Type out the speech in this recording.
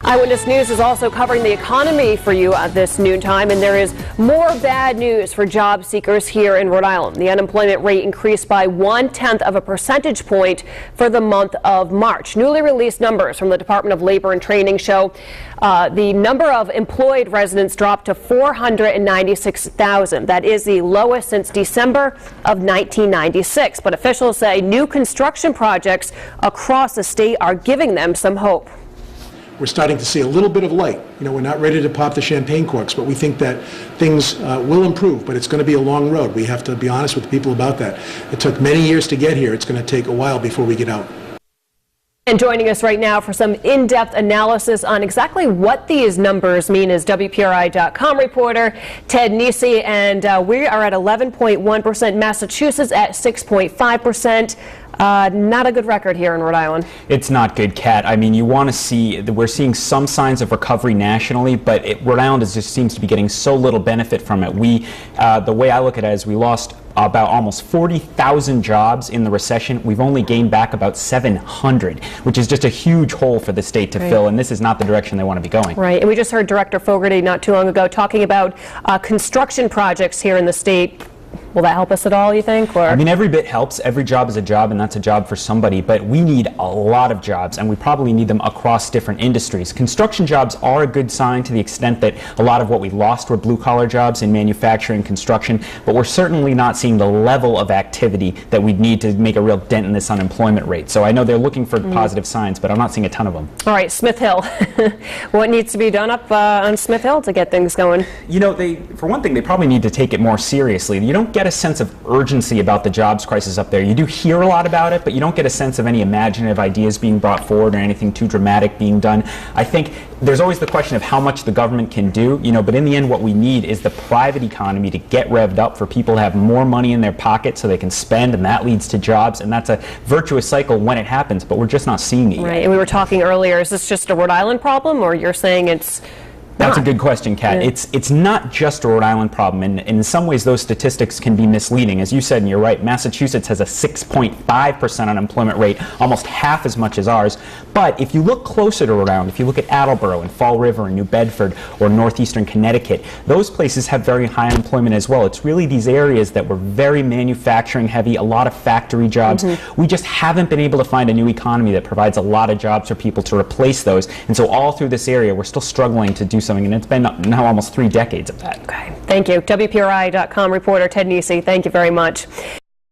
Eyewitness News is also covering the economy for you at this noontime, and there is more bad news for job seekers here in Rhode Island. The unemployment rate increased by 1/10 of a percentage point for the month of March. Newly released numbers from the Department of Labor and Training show the number of employed residents dropped to 496,000. That is the lowest since December of 1996. But officials say new construction projects across the state are giving them some hope. We're starting to see a little bit of light. We're not ready to pop the champagne corks, but we think that things will improve, but it's going to be a long road. We have to be honest with people about that. It took many years to get here. It's going to take a while before we get out. And joining us right now for some in-depth analysis on exactly what these numbers mean is WPRI.com reporter Ted Nesi, and we are at 11.1%, Massachusetts at 6.5%. Not a good record here in Rhode Island. It's not good, Kat. I mean, you want to see, we're seeing some signs of recovery nationally, but Rhode Island just seems to be getting so little benefit from it. The way I look at it is we lost about almost 40,000 jobs in the recession. We've only gained back about 700, which is just a huge hole for the state to fill, and this is not the direction they want to be going. Right, and we just heard Director Fogarty not too long ago talking about construction projects here in the state. Will that help us at all, you think? Or? I mean, every bit helps. Every job is a job, and that's a job for somebody. But we need a lot of jobs, and we probably need them across different industries. Construction jobs are a good sign to the extent that a lot of what we lost were blue-collar jobs in manufacturing, construction. But we're certainly not seeing the level of activity that we'd need to make a real dent in this unemployment rate. So I know they're looking for positive signs, but I'm not seeing a ton of them. All right, Smith Hill. What needs to be done up on Smith Hill to get things going? You know, for one thing, they probably need to take it more seriously. You don't get a sense of urgency about the jobs crisis up there. You do hear a lot about it, but you don't get a sense of any imaginative ideas being brought forward or anything too dramatic being done. I think there's always the question of how much the government can do, but in the end what we need is the private economy to get revved up for people to have more money in their pocket so they can spend, and that leads to jobs, and that's a virtuous cycle when it happens, but we're just not seeing it yet. Right, and we were talking earlier, is this just a Rhode Island problem, or you're saying it's That's a good question, Kat. Yeah. It's not just a Rhode Island problem, and in some ways those statistics can be misleading. As you said, and you're right, Massachusetts has a 6.5% unemployment rate, almost half as much as ours. But if you look closer to Rhode Island, if you look at Attleboro and Fall River and New Bedford or northeastern Connecticut, those places have very high unemployment as well. It's really these areas that were very manufacturing heavy, a lot of factory jobs. We just haven't been able to find a new economy that provides a lot of jobs for people to replace those. And so all through this area, we're still struggling to do something, and it's been now almost 3 decades of that. Okay, thank you. WPRI.com reporter Ted Nesi, thank you very much.